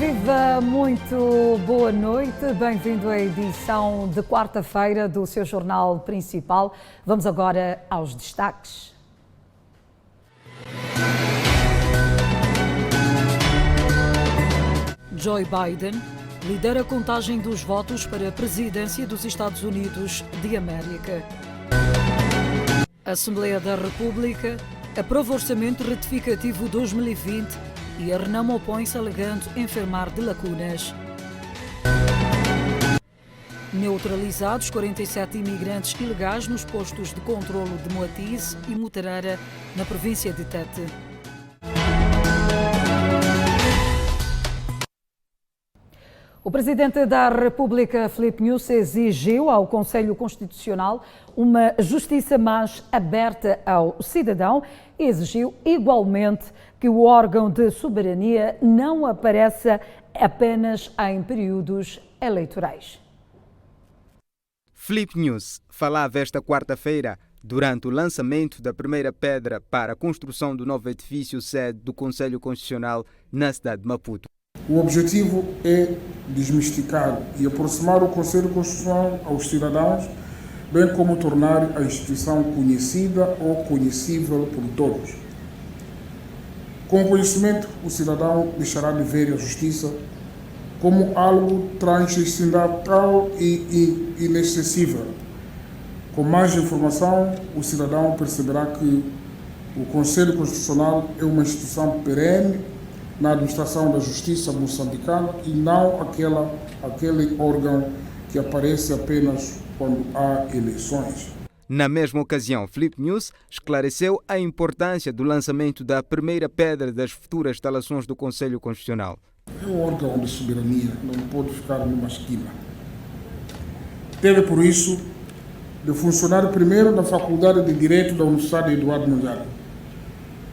Viva, muito boa noite, bem-vindo à edição de quarta-feira do seu jornal principal. Vamos agora aos destaques. Joe Biden lidera a contagem dos votos para a presidência dos Estados Unidos de América. A Assembleia da República aprova o Orçamento Retificativo 2020 e a Renamo opõe-se alegando enfermar de lacunas. Neutralizados 47 imigrantes ilegais nos postos de controlo de Moatize e Mutarara, na província de Tete. O Presidente da República, Filipe Nyusi, exigiu ao Conselho Constitucional uma justiça mais aberta ao cidadão e exigiu igualmente que o órgão de soberania não apareça apenas em períodos eleitorais. Filipe Nyusi falava esta quarta-feira durante o lançamento da primeira pedra para a construção do novo edifício sede do Conselho Constitucional na cidade de Maputo. O objetivo é desmistificar e aproximar o Conselho Constitucional aos cidadãos, bem como tornar a instituição conhecida ou conhecível por todos. Com o conhecimento, o cidadão deixará de ver a justiça como algo transcendental e inacessível. Com mais informação, o cidadão perceberá que o Conselho Constitucional é uma instituição perene na administração da justiça moçambicana e não aquele órgão que aparece apenas quando há eleições. Na mesma ocasião, Filipe Nyusi esclareceu a importância do lançamento da primeira pedra das futuras instalações do Conselho Constitucional. É um órgão de soberania, não pode ficar numa esquina. Teve, por isso, de funcionar primeiro na Faculdade de Direito da Universidade Eduardo Mondlane,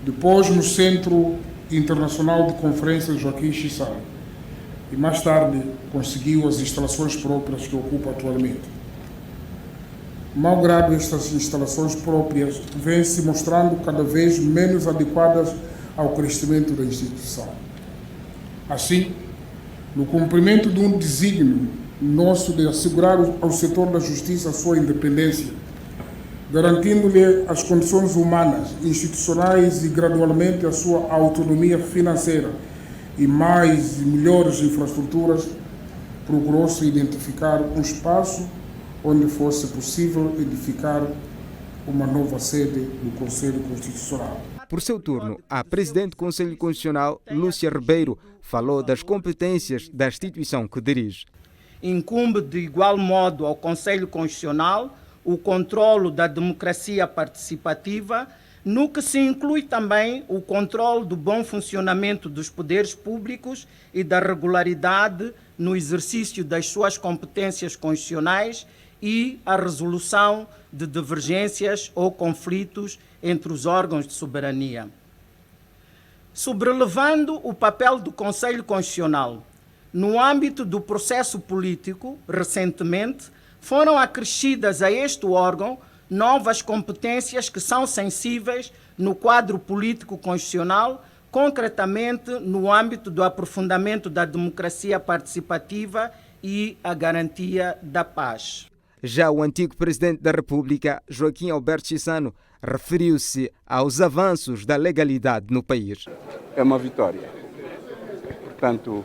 depois no Centro Internacional de Conferências Joaquim Chissano e mais tarde conseguiu as instalações próprias que ocupa atualmente. Malgrado estas instalações próprias vêm se mostrando cada vez menos adequadas ao crescimento da instituição. Assim, no cumprimento de um desígnio nosso de assegurar ao setor da justiça a sua independência, garantindo-lhe as condições humanas, institucionais e gradualmente a sua autonomia financeira e mais e melhores infraestruturas, procurou-se identificar um espaço onde fosse possível edificar uma nova sede do Conselho Constitucional. Por seu turno, a Presidente do Conselho Constitucional, Lúcia Ribeiro, falou das competências da instituição que dirige. Incumbe de igual modo ao Conselho Constitucional o controlo da democracia participativa, no que se inclui também o controlo do bom funcionamento dos poderes públicos e da regularidade no exercício das suas competências constitucionais e a resolução de divergências ou conflitos entre os órgãos de soberania. Sobrelevando o papel do Conselho Constitucional, no âmbito do processo político, recentemente, foram acrescidas a este órgão novas competências que são sensíveis no quadro político constitucional, concretamente no âmbito do aprofundamento da democracia participativa e a garantia da paz. Já o antigo Presidente da República, Joaquim Alberto Chissano, referiu-se aos avanços da legalidade no país. É uma vitória. Portanto,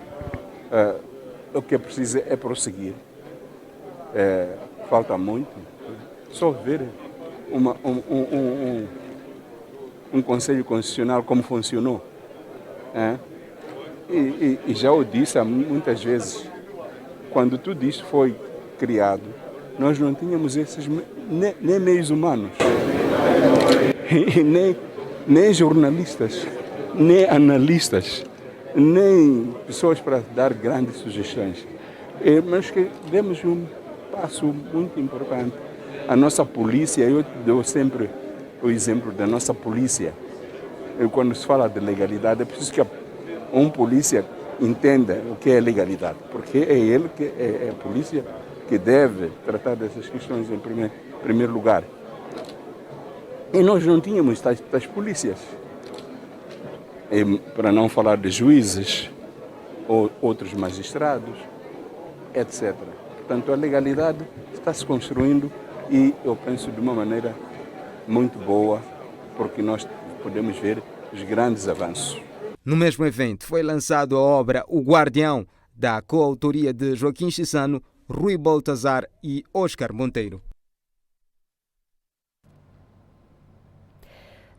o que é preciso é prosseguir. Falta muito. Só ver um Conselho Constitucional como funcionou. E já o disse muitas vezes, quando tudo isso foi criado, nós não tínhamos esses nem meios humanos, nem jornalistas, nem analistas, nem pessoas para dar grandes sugestões. Mas que demos um passo muito importante. A nossa polícia, eu dou sempre o exemplo da nossa polícia. Quando se fala de legalidade, é preciso que um polícia entenda o que é legalidade, porque é ele que é a polícia que deve tratar dessas questões em primeiro lugar. E nós não tínhamos tais polícias. E, para não falar de juízes, ou outros magistrados, etc. Portanto, a legalidade está se construindo e eu penso de uma maneira muito boa, porque nós podemos ver os grandes avanços. No mesmo evento foi lançado a obra O Guardião, da coautoria de Joaquim Chissano, Rui Baltazar e Oscar Monteiro.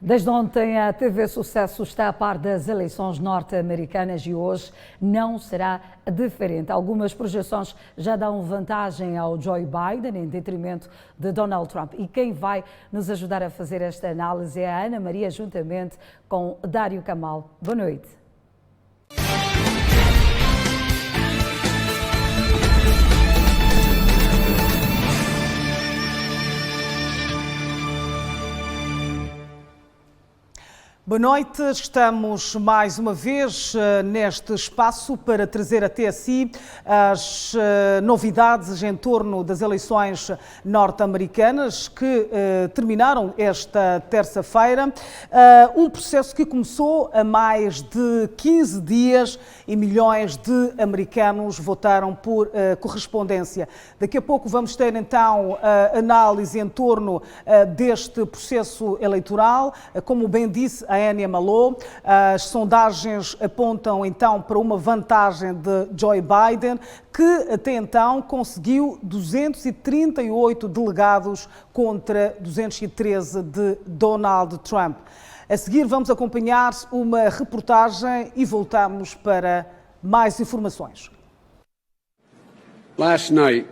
Desde ontem, a TV Sucesso está a par das eleições norte-americanas e hoje não será diferente. Algumas projeções já dão vantagem ao Joe Biden em detrimento de Donald Trump. E quem vai nos ajudar a fazer esta análise é a Ana Maria, juntamente com Dário Camal. Boa noite. Boa noite, estamos mais uma vez neste espaço para trazer até si as novidades em torno das eleições norte-americanas que terminaram esta terça-feira. Um processo que começou há mais de 15 dias e milhões de americanos votaram por correspondência. Daqui a pouco vamos ter então análise em torno deste processo eleitoral. Como bem disse a Enia Malou, as sondagens apontam então para uma vantagem de Joe Biden, que até então conseguiu 238 delegados contra 213 de Donald Trump. A seguir vamos acompanhar uma reportagem e voltamos para mais informações. Last night,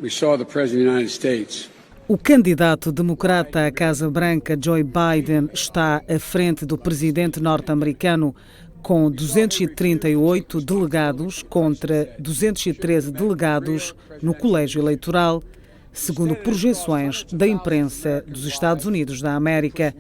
we saw the President of the United States. O candidato democrata à Casa Branca, Joe Biden, está à frente do presidente norte-americano com 238 delegados contra 213 delegados no colégio eleitoral, segundo projeções da imprensa dos Estados Unidos da América.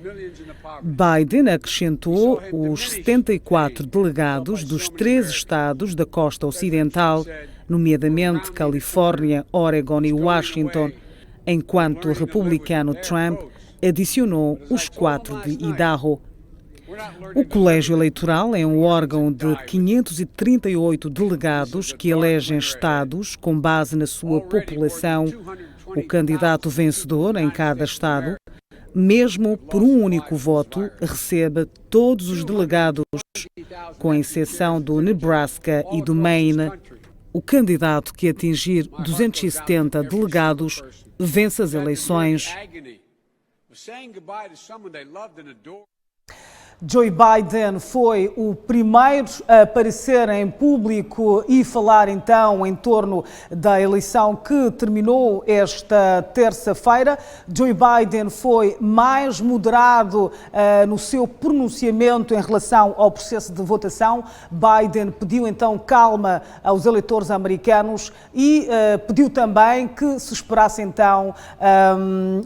Biden acrescentou os 74 delegados dos 13 estados da costa ocidental, nomeadamente Califórnia, Oregon e Washington, enquanto o republicano Trump adicionou os 4 de Idaho. O colégio eleitoral é um órgão de 538 delegados que elegem estados com base na sua população. O candidato vencedor em cada estado, mesmo por um único voto, recebe todos os delegados, com exceção do Nebraska e do Maine. O candidato que atingir 270 delegados vence as eleições. Joe Biden foi o primeiro a aparecer em público e falar então em torno da eleição que terminou esta terça-feira. Joe Biden foi mais moderado no seu pronunciamento em relação ao processo de votação. Biden pediu então calma aos eleitores americanos e pediu também que se esperasse então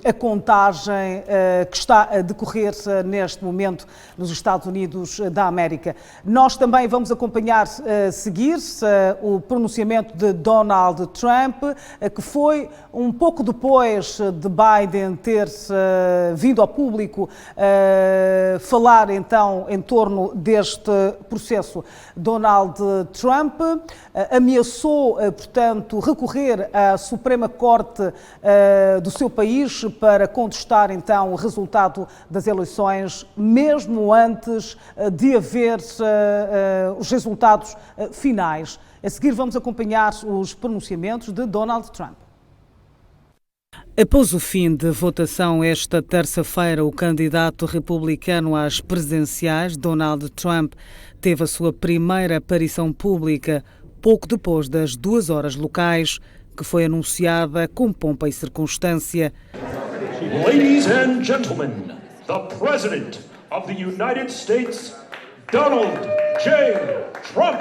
a contagem que está a decorrer neste momento nos Estados Unidos da América. Nós também vamos acompanhar a seguir o pronunciamento de Donald Trump, que foi um pouco depois de Biden ter vindo ao público falar então em torno deste processo. Donald Trump ameaçou, portanto, recorrer à Suprema Corte do seu país para contestar então o resultado das eleições, mesmo antes de haver os resultados finais. A seguir vamos acompanhar os pronunciamentos de Donald Trump. Após o fim de votação esta terça-feira, o candidato republicano às presidenciais, Donald Trump, teve a sua primeira aparição pública pouco depois das 2 horas locais, que foi anunciada com pompa e circunstância. Ladies and gentlemen, the President of the United States, Donald J. Trump.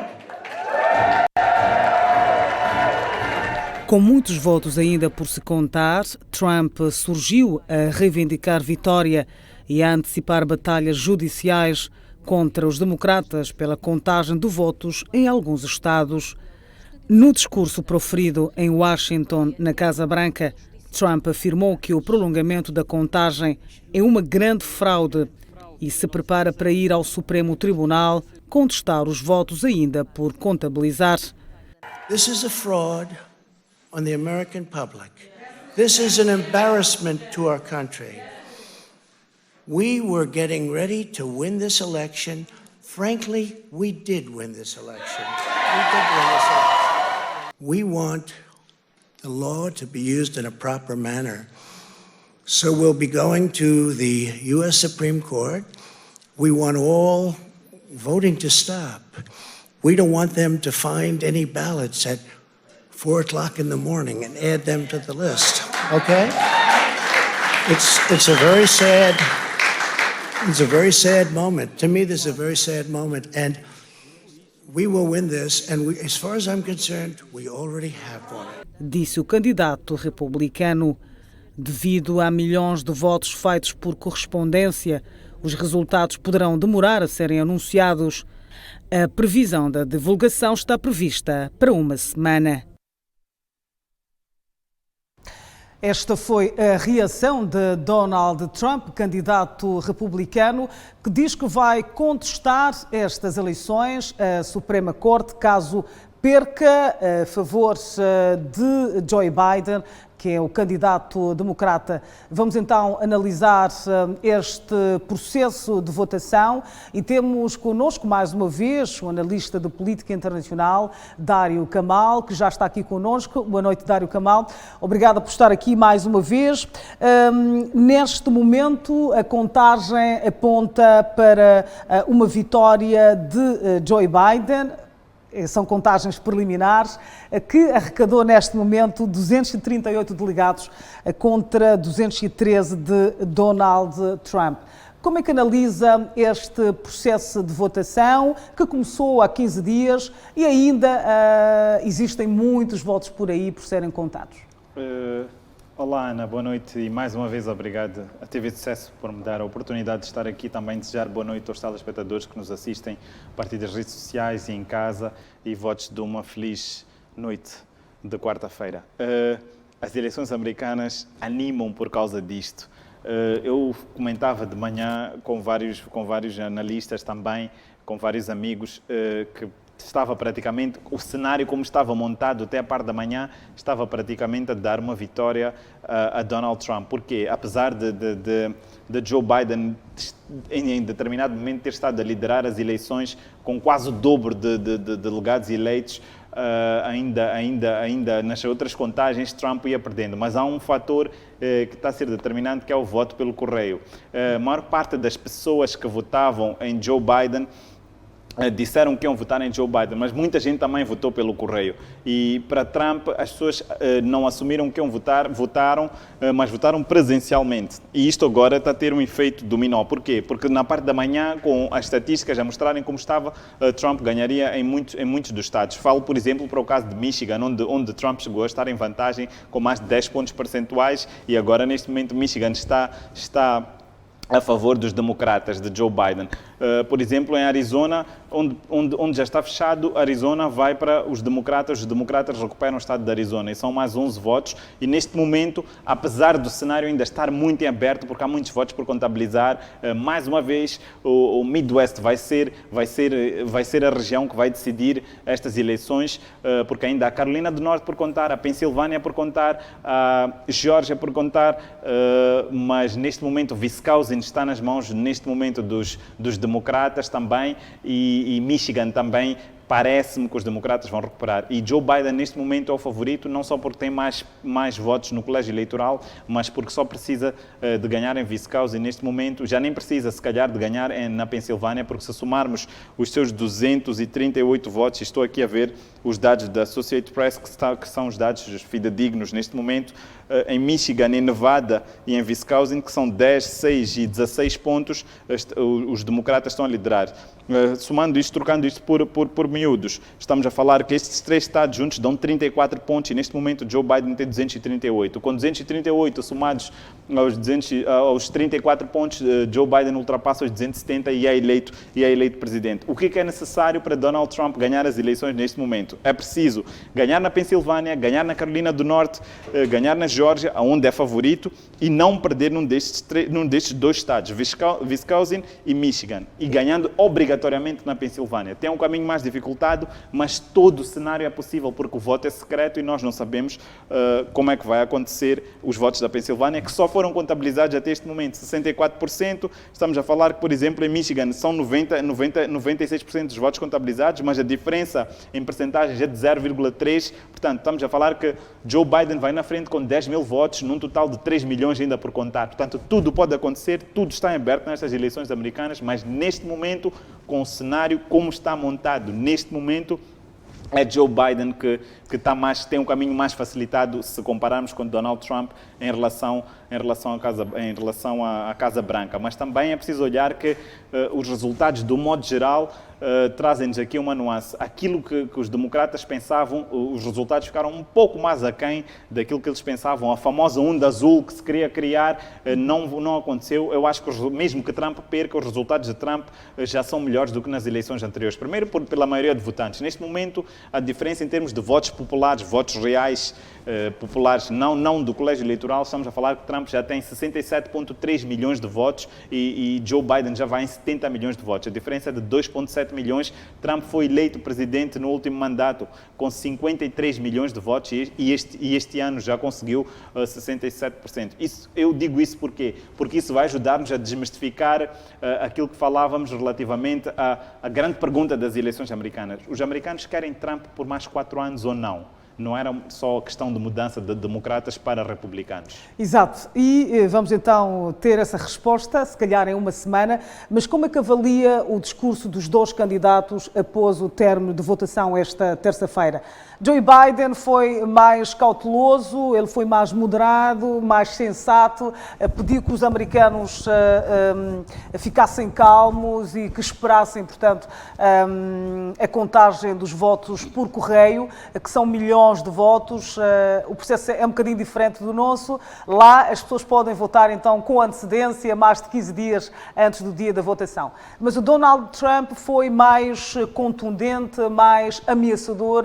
Com muitos votos ainda por se contar, Trump surgiu a reivindicar vitória e a antecipar batalhas judiciais contra os democratas pela contagem de votos em alguns estados. No discurso proferido em Washington, na Casa Branca, Trump afirmou que o prolongamento da contagem é uma grande fraude e se prepara para ir ao Supremo Tribunal contestar os votos ainda por contabilizar. This is a fraud on the American public. This is an embarrassment to our country. We were getting ready to win this election. Frankly, we did win this election. We want the law to be used in a proper manner. So we'll be going to the U.S. Supreme Court. We want all voting to stop. We don't want them to find any ballots at 4 o'clock in the morning and add them to the list, okay? It's a very sad moment. To me, this is a very sad moment, and we will win this, and as far as I'm concerned, we already have won it. Disse o candidato republicano. Devido a milhões de votos feitos por correspondência, os resultados poderão demorar a serem anunciados. A previsão da divulgação está prevista para uma semana. Esta foi a reação de Donald Trump, candidato republicano, que diz que vai contestar estas eleições à Suprema Corte caso perca a favor de Joe Biden, que é o candidato democrata. Vamos então analisar este processo de votação e temos connosco mais uma vez o analista de política internacional, Dário Kamal, que já está aqui connosco. Boa noite, Dário Kamal. Obrigada por estar aqui mais uma vez. Neste momento, a contagem aponta para uma vitória de Joe Biden. São contagens preliminares, que arrecadou neste momento 238 delegados contra 213 de Donald Trump. Como é que analisa este processo de votação que começou há 15 dias e ainda existem muitos votos por aí por serem contados? Olá, Ana, boa noite e mais uma vez obrigado à TV Sucesso por me dar a oportunidade de estar aqui. Também desejar boa noite aos telespectadores que nos assistem a partir das redes sociais e em casa e votos de uma feliz noite de quarta-feira. As eleições americanas animam por causa disto. Eu comentava de manhã com vários analistas também, com vários amigos, que estava praticamente, o cenário como estava montado até a parte da manhã, estava praticamente a dar uma vitória a Donald Trump. Porquê? Apesar de Joe Biden em determinado momento ter estado a liderar as eleições com quase o dobro de delegados eleitos, ainda nas outras contagens Trump ia perdendo. Mas há um fator que está a ser determinante, que é o voto pelo correio. A maior parte das pessoas que votavam em Joe Biden disseram que iam votar em Joe Biden, mas muita gente também votou pelo correio. E para Trump, as pessoas não assumiram que iam votar, votaram, mas votaram presencialmente. E isto agora está a ter um efeito dominó. Porquê? Porque na parte da manhã, com as estatísticas a mostrarem como estava, Trump ganharia em muitos dos estados. Falo, por exemplo, para o caso de Michigan, onde Trump chegou a estar em vantagem com mais de 10 pontos percentuais e agora, neste momento, Michigan está a favor dos democratas, de Joe Biden. Por exemplo, em Arizona, onde já está fechado, Arizona vai para os democratas recuperam o estado de Arizona e são mais 11 votos e neste momento, apesar do cenário ainda estar muito em aberto, porque há muitos votos por contabilizar, mais uma vez o Midwest vai ser a região que vai decidir estas eleições, porque ainda há a Carolina do Norte por contar, a Pensilvânia por contar, a Geórgia por contar, mas neste momento o Wisconsin está nas mãos, neste momento, dos democratas também e Michigan também. Parece-me que os democratas vão recuperar. E Joe Biden, neste momento, é o favorito, não só porque tem mais votos no colégio eleitoral, mas porque só precisa de ganhar em Wisconsin. Neste momento, já nem precisa, se calhar, de ganhar na Pensilvânia, porque se somarmos os seus 238 votos, estou aqui a ver os dados da Associated Press, que são os dados fidedignos neste momento, em Michigan, em Nevada e em Wisconsin, que são 10, 6 e 16 pontos, os democratas estão a liderar. somando isto, trocando isto por miúdos, estamos a falar que estes 3 estados juntos dão 34 pontos e neste momento Joe Biden tem 238. Com 238 somados aos 34 pontos, Joe Biden ultrapassa os 270 e é eleito presidente. O que é necessário para Donald Trump ganhar as eleições neste momento? É preciso ganhar na Pensilvânia, ganhar na Carolina do Norte, ganhar na Geórgia, onde é favorito, e não perder num destes 2 estados, Wisconsin e Michigan, e ganhando obrigatoriamente na Pensilvânia. Tem um caminho mais dificultado, mas todo o cenário é possível, porque o voto é secreto e nós não sabemos como é que vai acontecer os votos da Pensilvânia, que só foram contabilizados até este momento 64%. Estamos a falar que, por exemplo, em Michigan são 96% dos votos contabilizados, mas a diferença em percentagens é de 0,3%. Portanto, estamos a falar que Joe Biden vai na frente com 10 mil votos, num total de 3 milhões ainda por contar. Portanto, tudo pode acontecer, tudo está em aberto nestas eleições americanas, mas neste momento, com o cenário como está montado neste momento, é Joe Biden que tem um caminho mais facilitado se compararmos com Donald Trump em relação à Casa Branca. Mas também é preciso olhar que os resultados, do modo geral, trazem-nos aqui uma nuance. Aquilo que os democratas pensavam, os resultados ficaram um pouco mais aquém daquilo que eles pensavam. A famosa onda azul que se queria criar não aconteceu. Eu acho que mesmo que Trump perca, os resultados de Trump já são melhores do que nas eleições anteriores. Primeiro, pela maioria de votantes. Neste momento, a diferença em termos de votos populares, votos reais, populares, não do colégio eleitoral, estamos a falar que Trump já tem 67,3 milhões de votos e Joe Biden já vai em 70 milhões de votos. A diferença é de 2,7 milhões. Trump foi eleito presidente no último mandato com 53 milhões de votos e este ano já conseguiu 67%. Eu digo isso porque isso vai ajudar-nos a desmistificar aquilo que falávamos relativamente à grande pergunta das eleições americanas. Os americanos querem Trump por mais 4 anos ou não? Não era só questão de mudança de democratas para republicanos. Exato. E vamos então ter essa resposta, se calhar em uma semana. Mas como é que avalia o discurso dos 2 candidatos após o término de votação esta terça-feira? Joe Biden foi mais cauteloso, ele foi mais moderado, mais sensato, pediu que os americanos ficassem calmos e que esperassem, portanto, a contagem dos votos por correio, que são milhões de votos. O processo é um bocadinho diferente do nosso. Lá as pessoas podem votar então com antecedência, mais de 15 dias antes do dia da votação. Mas o Donald Trump foi mais contundente, mais ameaçador,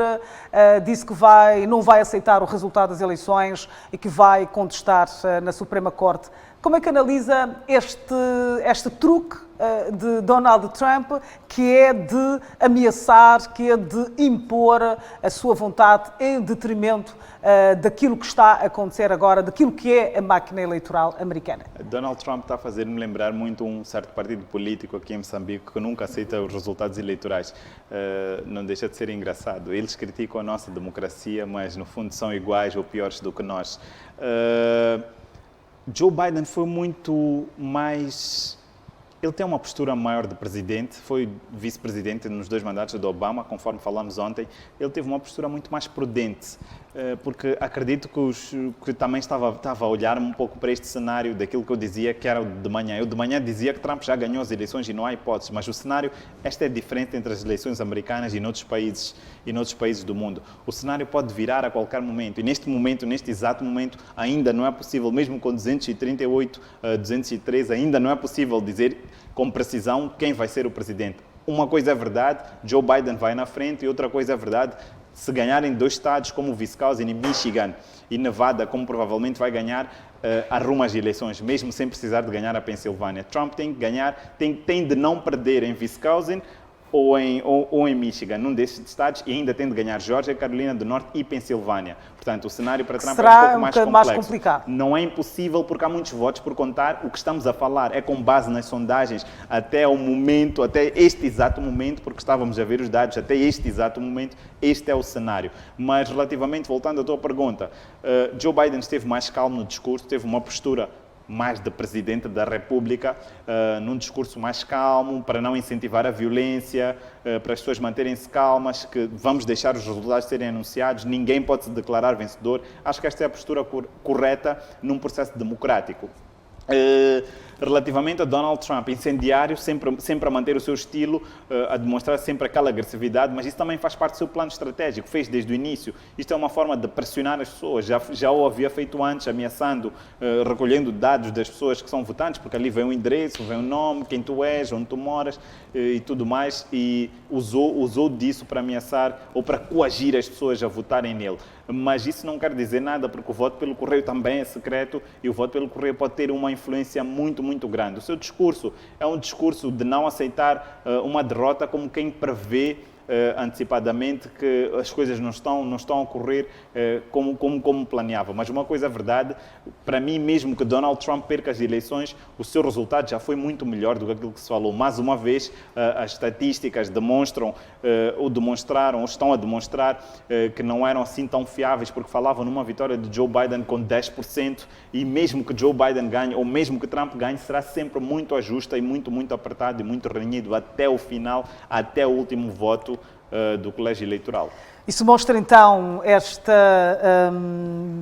disse que não vai aceitar o resultado das eleições e que vai contestar na Suprema Corte. Como é que analisa este truque de Donald Trump, que é de ameaçar, que é de impor a sua vontade em detrimento daquilo que está a acontecer agora, daquilo que é a máquina eleitoral americana? Donald Trump está a fazer-me lembrar muito um certo partido político aqui em Moçambique que nunca aceita os resultados eleitorais. Não deixa de ser engraçado. Eles criticam a nossa democracia, mas no fundo são iguais ou piores do que nós. Joe Biden foi muito mais... Ele tem uma postura maior de presidente, foi vice-presidente nos 2 mandatos do Obama, conforme falamos ontem. Ele teve uma postura muito mais prudente, porque acredito que também estava a olhar um pouco para este cenário daquilo que eu dizia que era de manhã. Eu de manhã dizia que Trump já ganhou as eleições e não há hipóteses, mas o cenário, esta é diferente entre as eleições americanas e noutros países do mundo. O cenário pode virar a qualquer momento e neste exato momento, ainda não é possível, mesmo com 238, 203, ainda não é possível dizer com precisão quem vai ser o presidente. Uma coisa é verdade, Joe Biden vai na frente, e outra coisa é verdade, se ganharem 2 estados como Wisconsin e Michigan e Nevada, como provavelmente vai ganhar, arruma as eleições, mesmo sem precisar de ganhar a Pensilvânia. Trump tem que ganhar, tem de não perder em Wisconsin ou em Michigan, num desses estados, e ainda tem de ganhar Geórgia, Carolina do Norte e Pensilvânia. Portanto, o cenário para Trump é um pouco mais complicado. Não é impossível, porque há muitos votos por contar. O que estamos a falar é com base nas sondagens até o momento, até este exato momento, porque estávamos a ver os dados, até este exato momento, este é o cenário. Mas, relativamente, voltando à tua pergunta, Joe Biden esteve mais calmo no discurso, teve uma postura mais de Presidente da República, num discurso mais calmo, para não incentivar a violência, para as pessoas manterem-se calmas, que vamos deixar os resultados serem anunciados, ninguém pode se declarar vencedor. Acho que esta é a postura correta num processo democrático. Relativamente a Donald Trump, incendiário, sempre a manter o seu estilo, a demonstrar sempre aquela agressividade, mas isso também faz parte do seu plano estratégico, fez desde o início. Isto é uma forma de pressionar as pessoas, já o havia feito antes, ameaçando, recolhendo dados das pessoas que são votantes, porque ali vem o endereço, vem o nome, quem tu és, onde tu moras e tudo mais, e usou disso para ameaçar ou para coagir as pessoas a votarem nele. Mas isso não quer dizer nada, porque o voto pelo correio também é secreto e o voto pelo correio pode ter uma influência muito grande. O seu discurso é um discurso de não aceitar uma derrota como quem prevê antecipadamente que as coisas não estão a ocorrer como planeava. Mas uma coisa é verdade, para mim, mesmo que Donald Trump perca as eleições, o seu resultado já foi muito melhor do que aquilo que se falou. Mais uma vez, as estatísticas demonstraram ou estão a demonstrar que não eram assim tão fiáveis, porque falavam numa vitória de Joe Biden com 10%, e mesmo que Joe Biden ganhe, ou mesmo que Trump ganhe, será sempre muito ajusta e muito apertado e muito renhido até o final, até o último voto do colégio eleitoral. Isso mostra então esta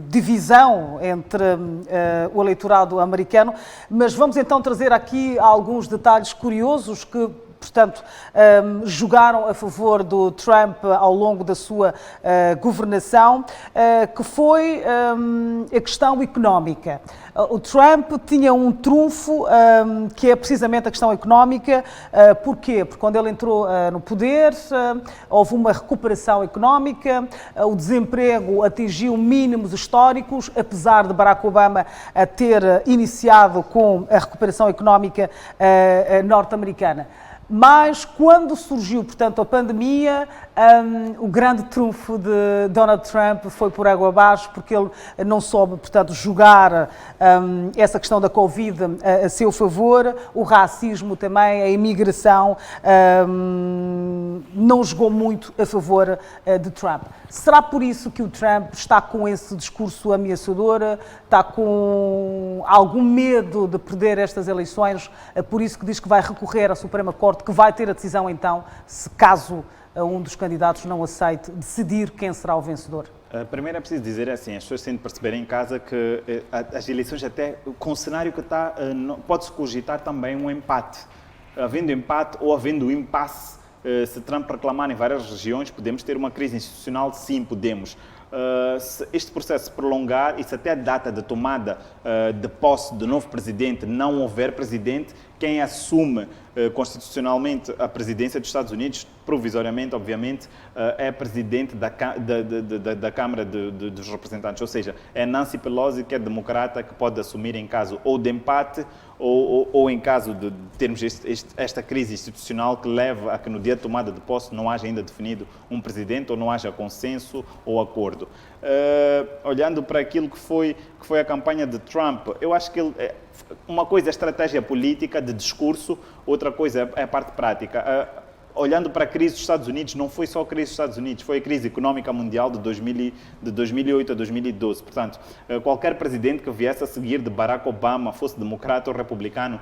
divisão entre o eleitorado americano, mas vamos então trazer aqui alguns detalhes curiosos que, portanto, jogaram a favor do Trump ao longo da sua governação, que foi a questão económica. O Trump tinha um trunfo que é precisamente a questão económica. Porquê? Porque quando ele entrou no poder, houve uma recuperação económica, o desemprego atingiu mínimos históricos, apesar de Barack Obama ter iniciado com a recuperação económica norte-americana. Mas quando surgiu, portanto, a pandemia, o grande trunfo de Donald Trump foi por água abaixo, porque ele não soube, portanto, jogar essa questão da Covid a seu favor, o racismo também, a imigração, não jogou muito a favor de Trump. Será por isso que o Trump está com esse discurso ameaçador, está com algum medo de perder estas eleições, por isso que diz que vai recorrer à Suprema Corte, que vai ter a decisão então, se caso um dos candidatos não aceite, decidir quem será o vencedor? Primeiro é preciso dizer assim, as pessoas têm de perceber em casa que as eleições, até com o cenário que está, pode-se cogitar também um empate. Havendo empate ou havendo impasse, se Trump reclamar em várias regiões, podemos ter uma crise institucional? Sim, podemos. Se este processo se prolongar e se até a data de tomada de posse do novo presidente não houver presidente, quem assume constitucionalmente a presidência dos Estados Unidos, provisoriamente, obviamente, é presidente da Câmara dos Representantes. Ou seja, é Nancy Pelosi, que é democrata, que pode assumir em caso ou de empate ou em caso de termos esta crise institucional que leva a que no dia de tomada de posse não haja ainda definido um presidente ou não haja consenso ou acordo. Olhando para aquilo que foi a campanha de Trump, eu acho que uma coisa é estratégia política de discurso, outra coisa é a parte prática. Olhando para a crise dos Estados Unidos, não foi só a crise dos Estados Unidos, foi a crise económica mundial de 2008 a 2012. Portanto, qualquer presidente que viesse a seguir de Barack Obama, fosse democrata ou republicano,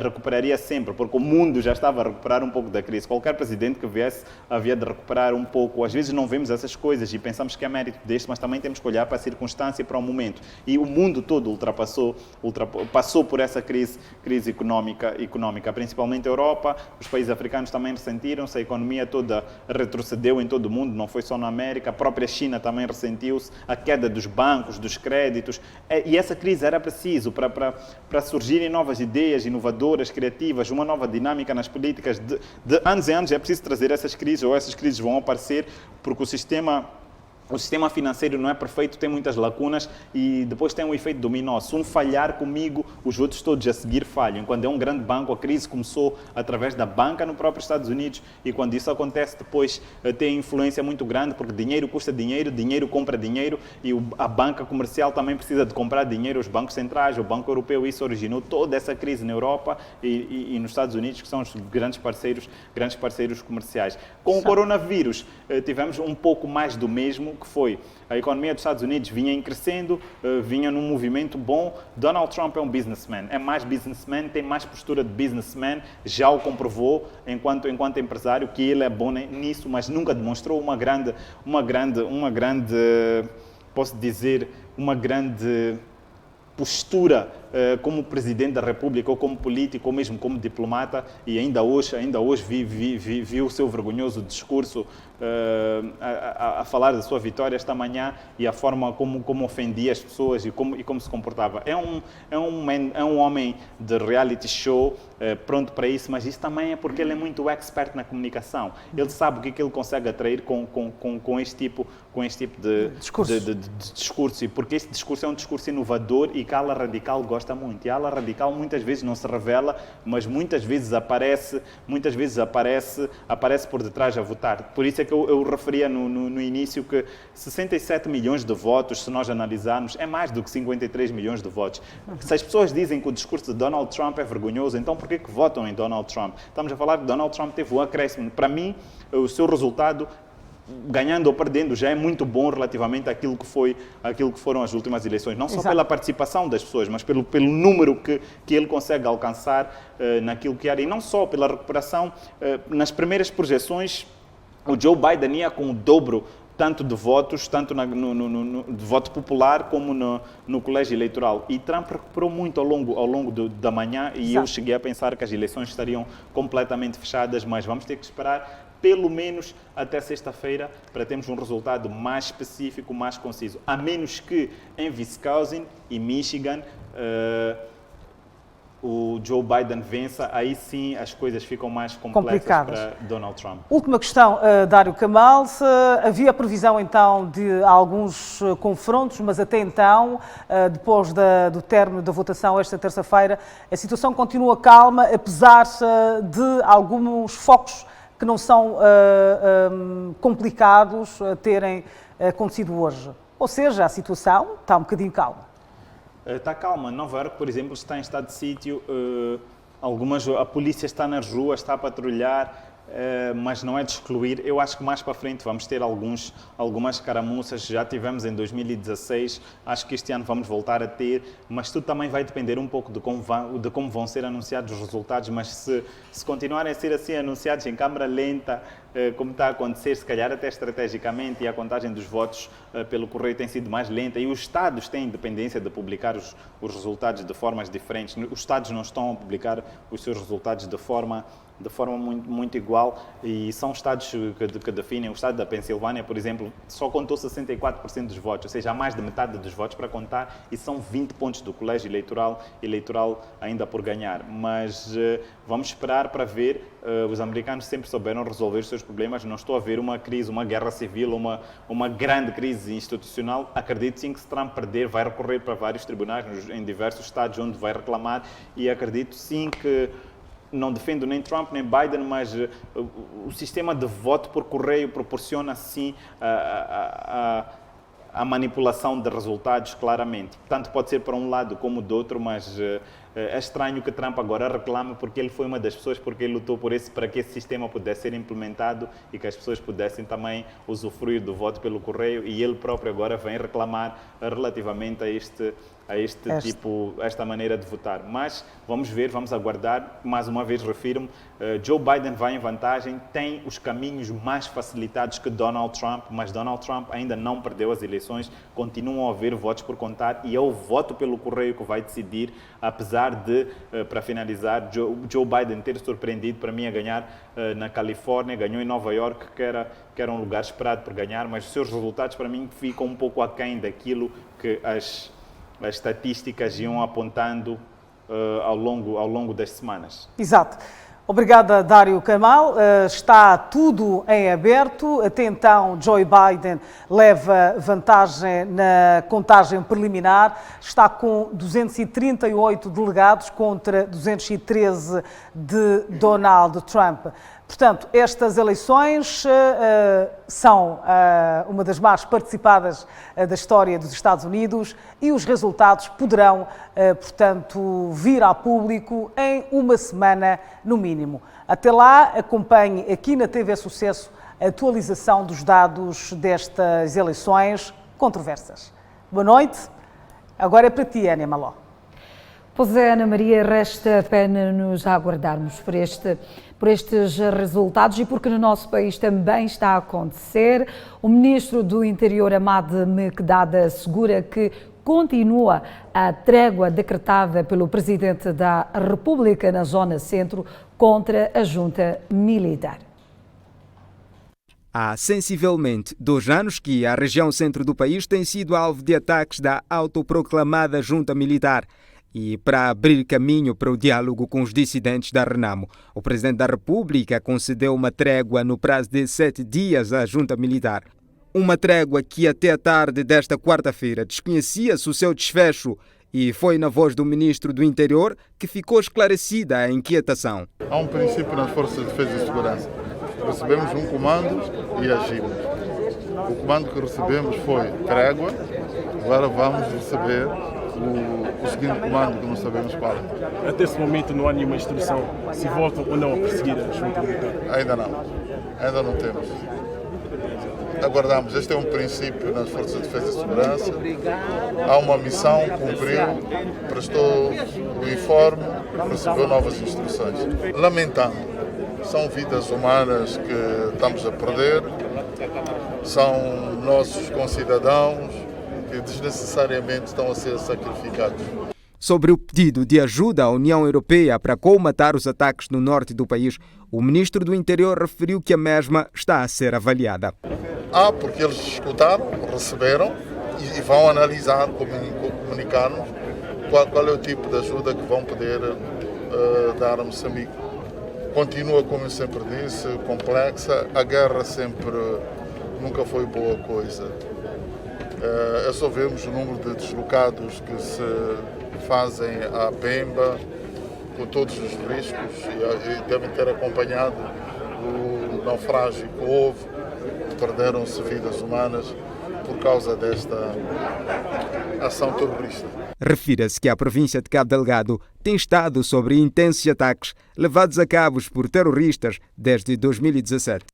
recuperaria sempre, porque o mundo já estava a recuperar um pouco da crise. Qualquer presidente que viesse havia de recuperar um pouco. Às vezes não vemos essas coisas e pensamos que é mérito deste, mas também temos que olhar para a circunstância e para o momento. E o mundo todo passou por essa crise económica, principalmente a Europa, os países africanos também ressentiram. A economia toda retrocedeu em todo o mundo, não foi só na América, a própria China também ressentiu-se, a queda dos bancos, dos créditos, e essa crise era preciso para surgirem novas ideias inovadoras, criativas, uma nova dinâmica nas políticas. De anos em anos é preciso trazer essas crises, ou essas crises vão aparecer, porque o sistema financeiro não é perfeito, tem muitas lacunas e depois tem um efeito dominó. Se um falhar comigo, os outros todos a seguir falham. Quando é um grande banco, a crise começou através da banca no próprio Estados Unidos e quando isso acontece depois tem influência muito grande porque dinheiro custa dinheiro, dinheiro compra dinheiro e a banca comercial também precisa de comprar dinheiro, os bancos centrais, o Banco Europeu, isso originou toda essa crise na Europa e nos Estados Unidos, que são os grandes parceiros comerciais. Com o coronavírus, tivemos um pouco mais do mesmo, que foi a economia dos Estados Unidos vinha em crescendo, vinha num movimento bom. Donald Trump é um businessman, é mais businessman, tem mais postura de businessman, já o comprovou enquanto empresário que ele é bom nisso, mas nunca demonstrou uma grande, posso dizer, uma grande postura como Presidente da República, ou como político, ou mesmo como diplomata, e ainda hoje vi o seu vergonhoso discurso a falar da sua vitória esta manhã e a forma como ofendia as pessoas e como se comportava. É um homem de reality show, pronto para isso, mas isso também é porque ele é muito expert na comunicação. Ele sabe o que ele consegue atrair com este tipo de discurso. E porque este discurso é um discurso inovador e que a ala radical gosta muito. E a ala radical muitas vezes não se revela, mas muitas vezes aparece por detrás a votar. Por isso é que eu referia no início que 67 milhões de votos, se nós analisarmos, é mais do que 53 milhões de votos. Se as pessoas dizem que o discurso de Donald Trump é vergonhoso, então por que votam em Donald Trump? Estamos a falar que Donald Trump teve um acréscimo. Para mim, o seu resultado, ganhando ou perdendo, já é muito bom relativamente àquilo que foram as últimas eleições. Não só pela participação das pessoas, mas pelo número que ele consegue alcançar naquilo que era. E não só pela recuperação. Nas primeiras projeções, o Joe Biden ia com o dobro tanto de votos, tanto de voto popular como no colégio eleitoral. E Trump recuperou muito ao longo da manhã e eu cheguei a pensar que as eleições estariam completamente fechadas, mas vamos ter que esperar pelo menos até sexta-feira para termos um resultado mais específico, mais conciso. A menos que em Wisconsin e Michigan o Joe Biden vença, aí sim as coisas ficam mais complexas para Donald Trump. Última questão, Dário Camal. Havia previsão então de alguns confrontos, mas até então, depois do término da votação esta terça-feira, a situação continua calma, apesar de alguns focos que não são complicados terem acontecido hoje. Ou seja, a situação está um bocadinho calma. Está calma. Nova Iorque, por exemplo, está em estado de sítio. A polícia está nas ruas, está a patrulhar, mas não é de excluir. Eu acho que mais para frente vamos ter algumas caramuças. Já tivemos em 2016, acho que este ano vamos voltar a ter, mas tudo também vai depender um pouco de como vão ser anunciados os resultados. Mas se continuarem a ser assim anunciados em câmara lenta, como está a acontecer, se calhar até estrategicamente, e a contagem dos votos pelo correio tem sido mais lenta, e os Estados têm independência de publicar os resultados de formas diferentes. Os Estados não estão a publicar os seus resultados de forma muito igual, e são estados que definem. O estado da Pensilvânia, por exemplo, só contou 64% dos votos, ou seja, há mais de metade dos votos para contar, e são 20 pontos do colégio eleitoral ainda por ganhar. Mas vamos esperar para ver. Os americanos sempre souberam resolver os seus problemas. Não estou a ver uma crise, uma guerra civil, uma grande crise institucional. Acredito sim que, se Trump perder, vai recorrer para vários tribunais em diversos estados onde vai reclamar, e acredito sim que, não defendo nem Trump nem Biden, mas o sistema de voto por correio proporciona sim a manipulação de resultados, claramente. Tanto pode ser para um lado como do outro, mas é estranho que Trump agora reclame, porque ele foi uma das pessoas porque ele lutou para que esse sistema pudesse ser implementado e que as pessoas pudessem também usufruir do voto pelo correio, e ele próprio agora vem reclamar relativamente a esta maneira de votar. Mas vamos ver, vamos aguardar. Mais uma vez refiro-me, Joe Biden vai em vantagem, tem os caminhos mais facilitados que Donald Trump, mas Donald Trump ainda não perdeu as eleições, continuam a haver votos por contar, e é o voto pelo correio que vai decidir, apesar de, para finalizar, Joe Biden ter surpreendido para mim a ganhar na Califórnia, ganhou em Nova Iorque, que era um lugar esperado por ganhar, mas os seus resultados para mim ficam um pouco aquém daquilo que as estatísticas iam apontando ao longo das semanas. Exato. Obrigada, Dário Camal. Está tudo em aberto. Até então, Joe Biden leva vantagem na contagem preliminar. Está com 238 delegados contra 213 de Donald Trump. Portanto, estas eleições são uma das mais participadas da história dos Estados Unidos, e os resultados poderão, portanto, vir ao público em uma semana, no mínimo. Até lá, acompanhe aqui na TV Sucesso a atualização dos dados destas eleições controversas. Boa noite. Agora é para ti, Ania Maló. Pois é, Ana Maria, resta apenas nos aguardarmos por estes resultados e porque no nosso país também está a acontecer. O Ministro do Interior, Ahmad Mekdad, assegura que continua a trégua decretada pelo Presidente da República na Zona Centro contra a junta militar. Há sensivelmente 2 anos que a região centro do país tem sido alvo de ataques da autoproclamada junta militar. E para abrir caminho para o diálogo com os dissidentes da Renamo, o Presidente da República concedeu uma trégua no prazo de 7 dias à junta militar. Uma trégua que até a tarde desta quarta-feira desconhecia-se o seu desfecho e foi na voz do Ministro do Interior que ficou esclarecida a inquietação. Há um princípio nas Forças de Defesa e Segurança. Recebemos um comando e agimos. O comando que recebemos foi trégua, agora vamos receber o seguinte comando que não sabemos qual. Até esse momento não há nenhuma instrução se voltam ou não a perseguir a junta militar? Ainda não temos. Aguardamos, este é um princípio nas Forças de Defesa e Segurança. Há uma missão, cumpriu, prestou o informe, recebeu novas instruções. Lamentando, são vidas humanas que estamos a perder, são nossos concidadãos que desnecessariamente estão a ser sacrificados. Sobre o pedido de ajuda à União Europeia para colmatar os ataques no norte do país, o Ministro do Interior referiu que a mesma está a ser avaliada. Porque eles escutaram, receberam e vão analisar, comunicar-nos qual é o tipo de ajuda que vão poder dar a Moçambique. Continua, como eu sempre disse, complexa. A guerra nunca foi boa coisa. É só vermos o número de deslocados que se fazem à Pemba, com todos os riscos, e devem ter acompanhado o naufrágio que houve, perderam-se vidas humanas por causa desta ação terrorista. Refira-se que a província de Cabo Delgado tem estado sob intensos ataques levados a cabo por terroristas desde 2017.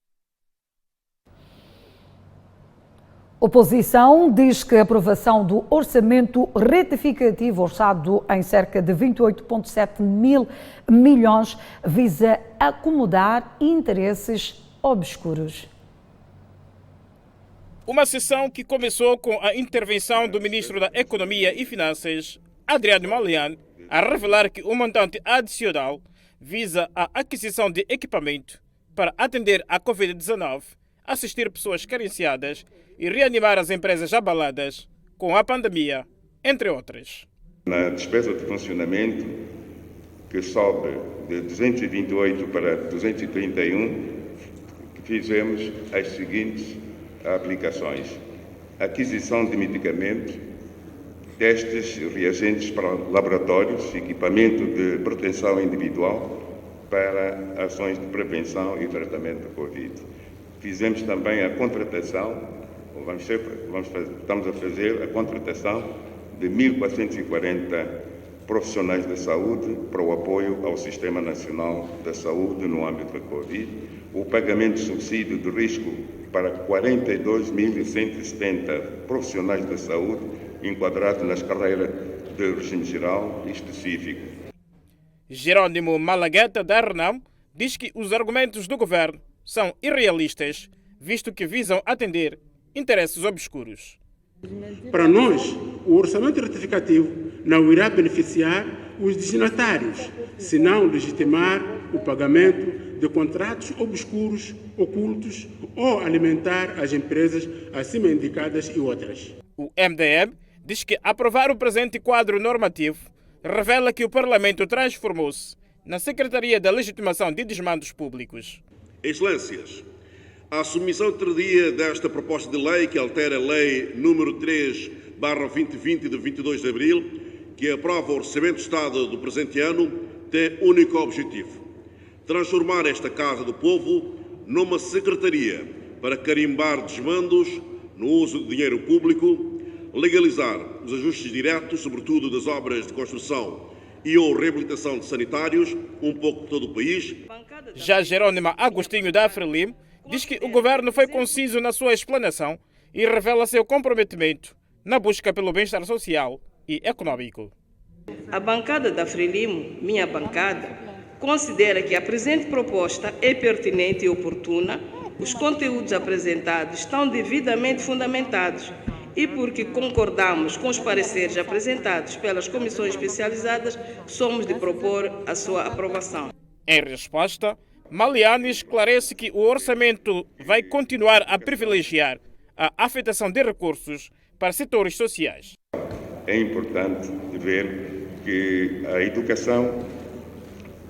Oposição diz que a aprovação do orçamento retificativo orçado em cerca de 28,7 mil milhões visa acomodar interesses obscuros. Uma sessão que começou com a intervenção do Ministro da Economia e Finanças, Adriano Malian, a revelar que o montante adicional visa a aquisição de equipamento para atender à Covid-19, assistir pessoas carenciadas e reanimar as empresas abaladas com a pandemia, entre outras. Na despesa de funcionamento, que sobe de 228 para 231, fizemos as seguintes aplicações: aquisição de medicamentos, testes e reagentes para laboratórios, equipamento de proteção individual para ações de prevenção e tratamento da Covid. Fizemos também a contratação, estamos a fazer a contratação de 1.440 profissionais de saúde para o apoio ao Sistema Nacional da Saúde no âmbito da Covid, o pagamento de subsídio de risco para 42.170 profissionais de saúde enquadrados nas carreiras de regime geral e específico. Jerônimo Malagueta, da Renamo, diz que os argumentos do governo são irrealistas, visto que visam atender interesses obscuros. Para nós, o orçamento retificativo não irá beneficiar os destinatários, senão legitimar o pagamento de contratos obscuros, ocultos ou alimentar as empresas acima indicadas e outras. O MDM diz que aprovar o presente quadro normativo revela que o Parlamento transformou-se na Secretaria da Legitimação de Desmandos Públicos. Excelências, a submissão tardia desta proposta de lei, que altera a Lei número 3/2020 de 22 de abril, que aprova o Orçamento de Estado do presente ano, tem único objetivo: transformar esta Casa do Povo numa secretaria para carimbar desmandos no uso do dinheiro público, legalizar os ajustes diretos, sobretudo das obras de construção e ou reabilitação de sanitários, um pouco por todo o país. Já Jerônimo Agostinho da Frelimo diz que o governo foi conciso na sua explanação e revela seu comprometimento na busca pelo bem-estar social e econômico. A bancada da Frelimo, minha bancada, considera que a presente proposta é pertinente e oportuna, os conteúdos apresentados estão devidamente fundamentados e porque concordamos com os pareceres apresentados pelas comissões especializadas, somos de propor a sua aprovação. Em resposta, Maliani esclarece que o orçamento vai continuar a privilegiar a afetação de recursos para setores sociais. É importante ver que a educação,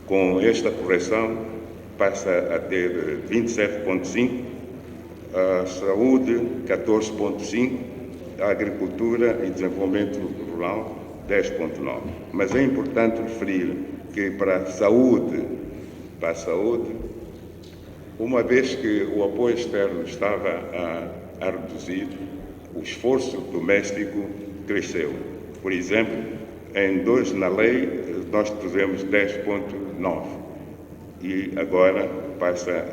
com esta correção, passa a ter 27,5%, a saúde 14,5%, a agricultura e desenvolvimento rural 10,9%. Mas é importante referir que para a saúde, uma vez que o apoio externo estava a reduzir, o esforço doméstico cresceu. Por exemplo, na lei nós pusemos 10,9% e agora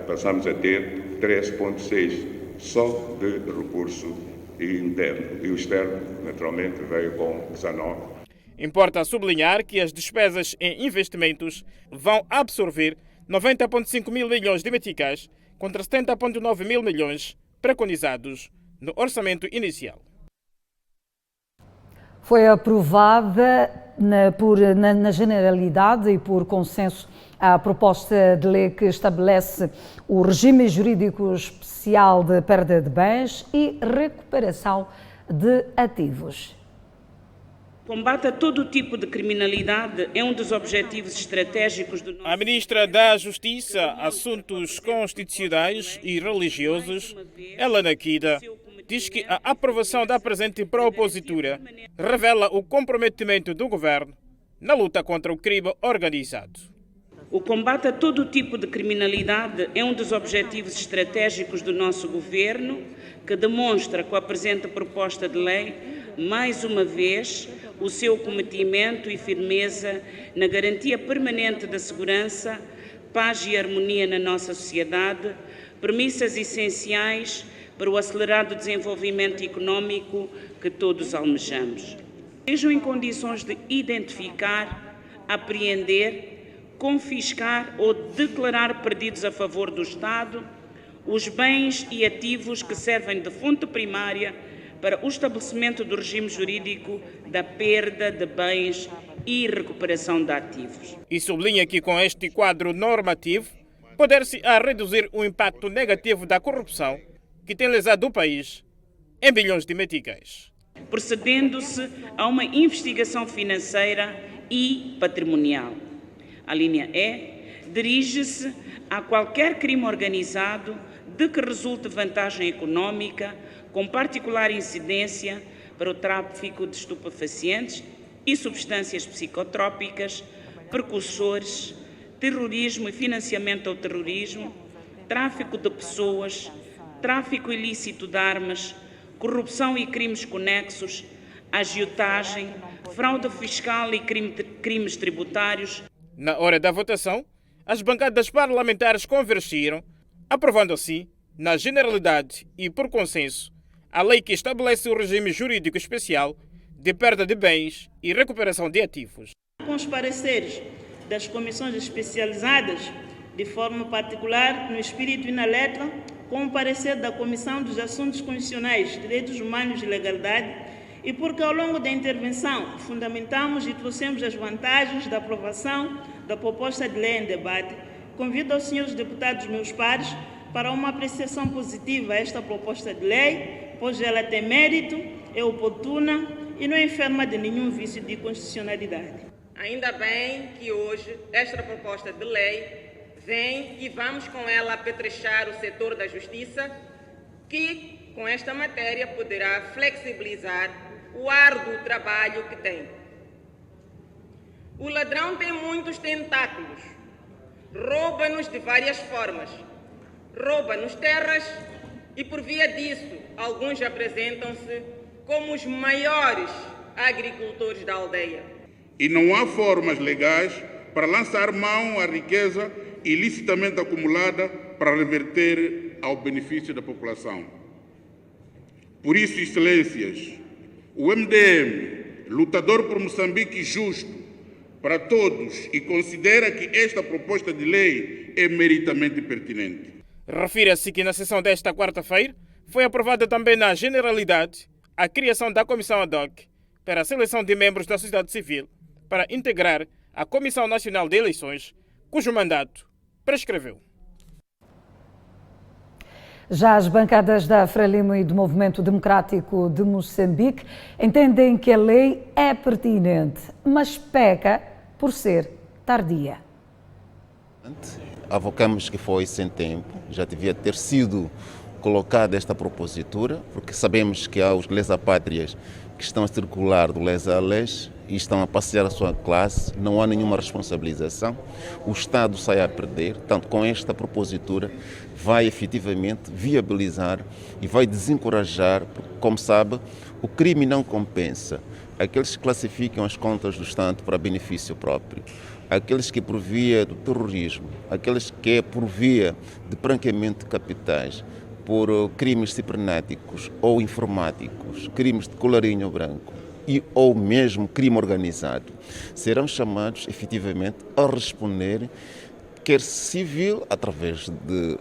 passamos a ter 13,6% só de recurso interno. E o externo, naturalmente, veio com 19%. Importa sublinhar que as despesas em investimentos vão absorver 90,5 mil milhões de meticais contra 70,9 mil milhões preconizados no orçamento inicial. Foi aprovada na generalidade e por consenso a proposta de lei que estabelece o regime jurídico especial de perda de bens e recuperação de ativos. Combate a todo tipo de criminalidade é um dos objetivos estratégicos do nosso... A ministra da Justiça, Assuntos Constitucionais e Religiosos, Helena Kida, diz que a aprovação da presente propositura revela o comprometimento do governo na luta contra o crime organizado. O combate a todo tipo de criminalidade é um dos objetivos estratégicos do nosso governo, que demonstra com a presente proposta de lei, mais uma vez, o seu cometimento e firmeza na garantia permanente da segurança, paz e harmonia na nossa sociedade, premissas essenciais para o acelerado desenvolvimento econômico que todos almejamos. Sejam em condições de identificar, apreender, confiscar ou declarar perdidos a favor do Estado os bens e ativos que servem de fonte primária para o estabelecimento do regime jurídico da perda de bens e recuperação de ativos. E sublinha que com este quadro normativo poder-se a reduzir o impacto negativo da corrupção que tem lesado o país em bilhões de meticais. Procedendo-se a uma investigação financeira e patrimonial. A linha E dirige-se a qualquer crime organizado de que resulte vantagem econômica, com particular incidência para o tráfico de estupefacientes e substâncias psicotrópicas, precursores, terrorismo e financiamento ao terrorismo, tráfico de pessoas, tráfico ilícito de armas, corrupção e crimes conexos, agiotagem, fraude fiscal e crimes tributários. Na hora da votação, as bancadas parlamentares convergiram, aprovando assim, na generalidade e por consenso, a lei que estabelece o regime jurídico especial de perda de bens e recuperação de ativos. Com os pareceres das comissões especializadas, de forma particular, no espírito e na letra, com o parecer da Comissão dos Assuntos Constitucionais, Direitos Humanos e Legalidade, e porque ao longo da intervenção fundamentamos e trouxemos as vantagens da aprovação da proposta de lei em debate, convido aos senhores deputados, meus pares, para uma apreciação positiva a esta proposta de lei, pois ela tem mérito, é oportuna e não enferma de nenhum vício de constitucionalidade. Ainda bem que hoje esta proposta de lei vem e vamos com ela apetrechar o setor da justiça, que com esta matéria poderá flexibilizar o árduo trabalho que tem. O ladrão tem muitos tentáculos, rouba-nos de várias formas, rouba-nos terras e por via disso alguns apresentam-se como os maiores agricultores da aldeia. E não há formas legais para lançar mão à riqueza ilicitamente acumulada para reverter ao benefício da população. Por isso, excelências, o MDM lutador por Moçambique justo para todos e considera que esta proposta de lei é meritamente pertinente. Refira-se que na sessão desta quarta-feira foi aprovada também na generalidade a criação da Comissão ad hoc para a seleção de membros da sociedade civil para integrar a Comissão Nacional de Eleições, cujo mandato prescreveu. Já as bancadas da Frelimo e do Movimento Democrático de Moçambique entendem que a lei é pertinente, mas peca por ser tardia. Avocamos que foi sem tempo, já devia ter sido colocada esta propositura, porque sabemos que há os lesa-pátrias que estão a circular do lesa a lés e estão a passear a sua classe, não há nenhuma responsabilização, o Estado sai a perder, tanto com esta propositura vai efetivamente viabilizar e vai desencorajar, porque, como sabe, o crime não compensa aqueles que classificam as contas do Estado para benefício próprio, aqueles que por via do terrorismo, aqueles que é por via de branqueamento de capitais, por crimes cibernéticos ou informáticos, crimes de colarinho branco e ou mesmo crime organizado, serão chamados efetivamente a responder, quer civil, através de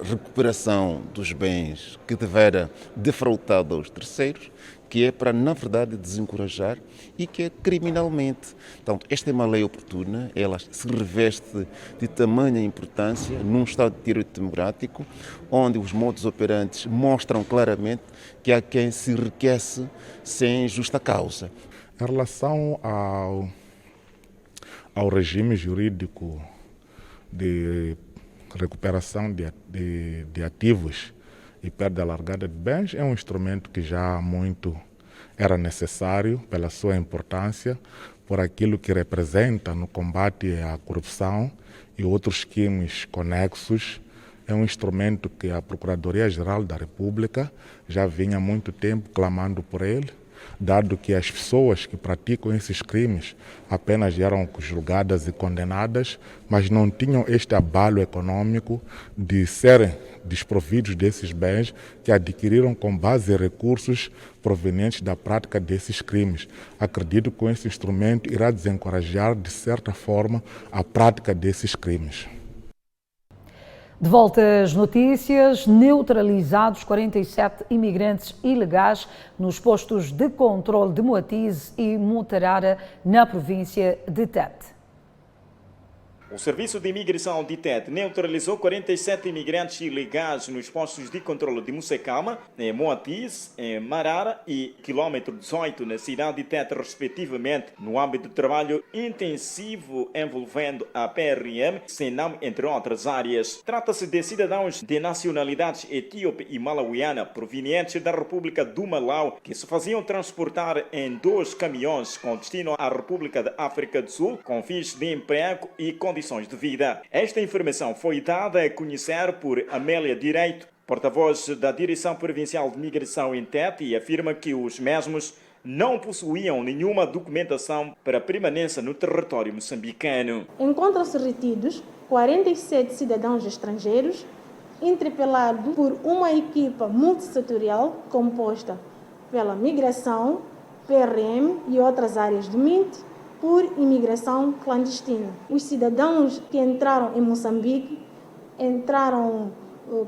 recuperação dos bens que tivera defraudado aos terceiros, que é para, na verdade, desencorajar e que é criminalmente. Portanto, esta é uma lei oportuna, ela se reveste de tamanha importância num Estado de direito democrático, onde os modus operantes mostram claramente que há quem se enriquece sem justa causa. Em relação ao regime jurídico de recuperação de ativos e perda alargada de bens, é um instrumento que já há muito era necessário pela sua importância, por aquilo que representa no combate à corrupção e outros crimes conexos. É um instrumento que a Procuradoria-Geral da República já vinha há muito tempo clamando por ele, dado que as pessoas que praticam esses crimes apenas eram julgadas e condenadas, mas não tinham este abalo econômico de serem desprovidos desses bens que adquiriram com base em recursos provenientes da prática desses crimes. Acredito que com esse instrumento irá desencorajar, de certa forma, a prática desses crimes. De volta às notícias, neutralizados 47 imigrantes ilegais nos postos de controle de Moatize e Mutarara, na província de Tete. O Serviço de Imigração de Tete neutralizou 47 imigrantes ilegais nos postos de controle de Musecama, em Moatize, em Marara e quilômetro 18 na cidade de Tete, respectivamente, no âmbito de trabalho intensivo envolvendo a PRM, Senam, entre outras áreas. Trata-se de cidadãos de nacionalidades etíope e malauiana, provenientes da República do Malau, que se faziam transportar em 2 caminhões com destino à República da África do Sul, com fins de emprego e condições de vida. Esta informação foi dada a conhecer por Amélia Direito, porta-voz da Direção Provincial de Migração em Tete, e afirma que os mesmos não possuíam nenhuma documentação para permanência no território moçambicano. Encontram-se retidos 47 cidadãos estrangeiros, interpelados por uma equipa multissetorial composta pela migração, PRM e outras áreas do MINT, por imigração clandestina. Os cidadãos que entraram em Moçambique entraram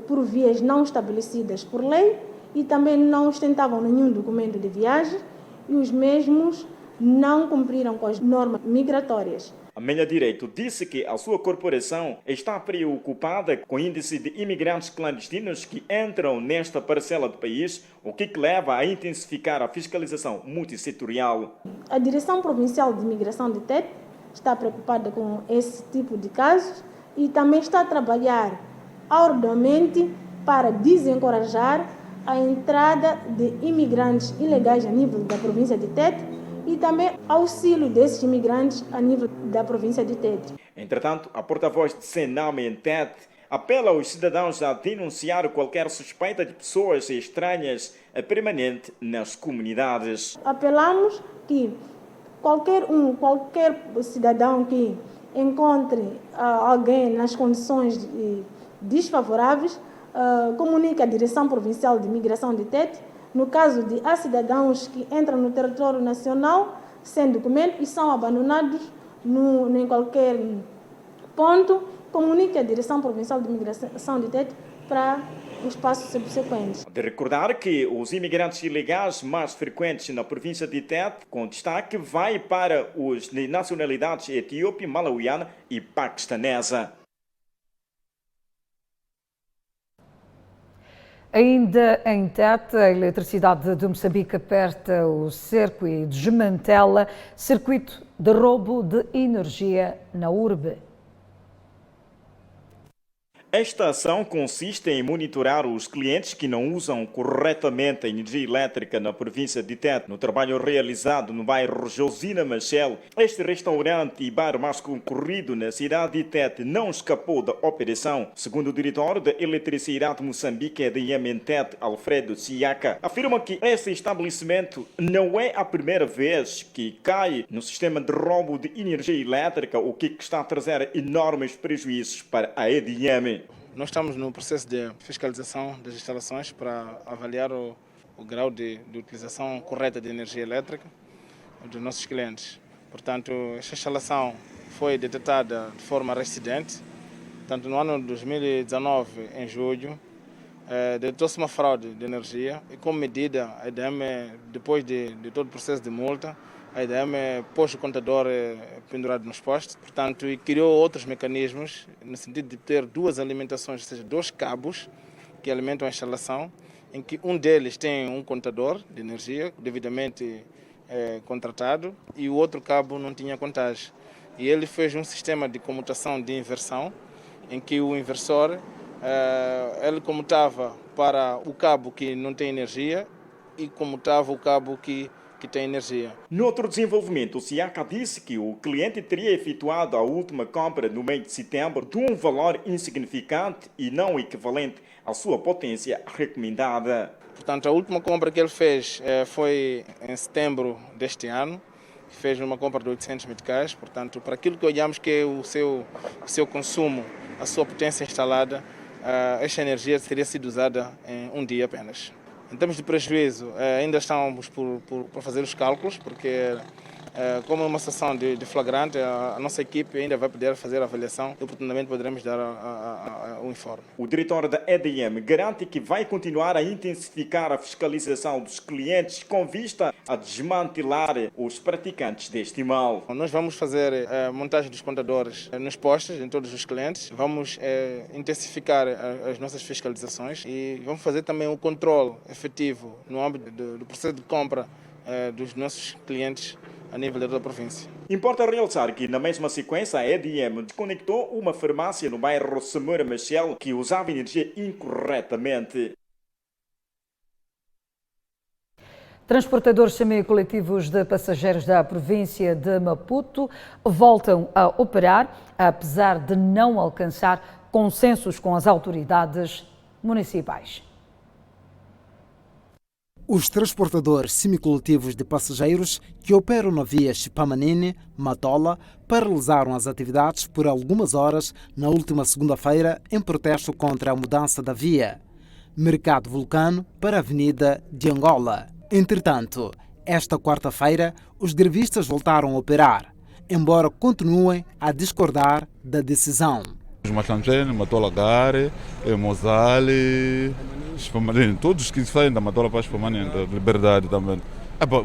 por vias não estabelecidas por lei e também não ostentavam nenhum documento de viagem, e os mesmos não cumpriram com as normas migratórias. Amélia Direito disse que a sua corporação está preocupada com o índice de imigrantes clandestinos que entram nesta parcela do país, o que leva a intensificar a fiscalização multissetorial. A Direção Provincial de Imigração de Tete está preocupada com esse tipo de casos e também está a trabalhar arduamente para desencorajar a entrada de imigrantes ilegais a nível da província de Tete e também auxílio desses imigrantes a nível da província de Tete. Entretanto, a porta-voz de Senam em Tete apela aos cidadãos a denunciar qualquer suspeita de pessoas estranhas permanente nas comunidades. Apelamos que qualquer cidadão que encontre alguém nas condições desfavoráveis, comunique à Direção Provincial de Imigração de Tete, No caso de há cidadãos que entram no território nacional sem documento e são abandonados em qualquer ponto, comunique a Direção Provincial de Imigração de Tete para os passos subsequentes. De recordar que os imigrantes ilegais mais frequentes na província de Tete, com destaque, vai para os de nacionalidades etíope, malauiana e paquistanesa. Ainda em Tete, a eletricidade de Moçambique aperta o cerco e desmantela circuito de roubo de energia na urbe. Esta ação consiste em monitorar os clientes que não usam corretamente a energia elétrica na província de Tete. No trabalho realizado no bairro Josina Machel, este restaurante e bar mais concorrido na cidade de Tete não escapou da operação. Segundo o diretor da Eletricidade de Moçambique, EDM em Tete, Alfredo Siaka, afirma que esse estabelecimento não é a primeira vez que cai no sistema de roubo de energia elétrica, o que está a trazer enormes prejuízos para a EDM. Nós estamos no processo de fiscalização das instalações para avaliar o grau de utilização correta de energia elétrica dos nossos clientes. Portanto, esta instalação foi detectada de forma reincidente. Portanto, no ano de 2019, em julho, detectou-se uma fraude de energia e, como medida, a EDM, depois de todo o processo de multa, a EDM pôs o contador pendurado nos postes, portanto, e criou outros mecanismos no sentido de ter duas alimentações, ou seja, dois cabos que alimentam a instalação, em que um deles tem um contador de energia devidamente contratado e o outro cabo não tinha contagem. E ele fez um sistema de comutação de inversão, em que o inversor ele comutava para o cabo que não tem energia e comutava o cabo que tem energia. No outro desenvolvimento, o Siaka disse que o cliente teria efetuado a última compra no mês de setembro de um valor insignificante e não equivalente à sua potência recomendada. Portanto, a última compra que ele fez foi em setembro deste ano. Fez uma compra de 800 meticais. Portanto, para aquilo que olhamos que é o seu consumo, a sua potência instalada, esta energia teria sido usada em um dia apenas. Em termos de prejuízo, ainda estamos por fazer os cálculos, porque como é uma situação de flagrante, a nossa equipe ainda vai poder fazer a avaliação e oportunamente poderemos dar o informe. O diretor da EDM garante que vai continuar a intensificar a fiscalização dos clientes com vista a desmantelar os praticantes deste mal. Nós vamos fazer a montagem dos contadores nos postos, em todos os clientes, vamos intensificar as nossas fiscalizações e vamos fazer também um controle efetivo no âmbito do processo de compra dos nossos clientes a nível da província. Importa realçar que, na mesma sequência, a EDM desconectou uma farmácia no bairro Samora Machel que usava energia incorretamente. Transportadores semi-coletivos de passageiros da província de Maputo voltam a operar, apesar de não alcançar consensos com as autoridades municipais. Os transportadores semicoletivos de passageiros que operam na via Chipamanine-Matola paralisaram as atividades por algumas horas na última segunda-feira em protesto contra a mudança da via Mercado Vulcano para a Avenida de Angola. Entretanto, esta quarta-feira, os grevistas voltaram a operar, embora continuem a discordar da decisão. Machanchene, Matola Gare, Mozale, Chipamanine, todos que saem da Matola para Chipamanine, da Liberdade também.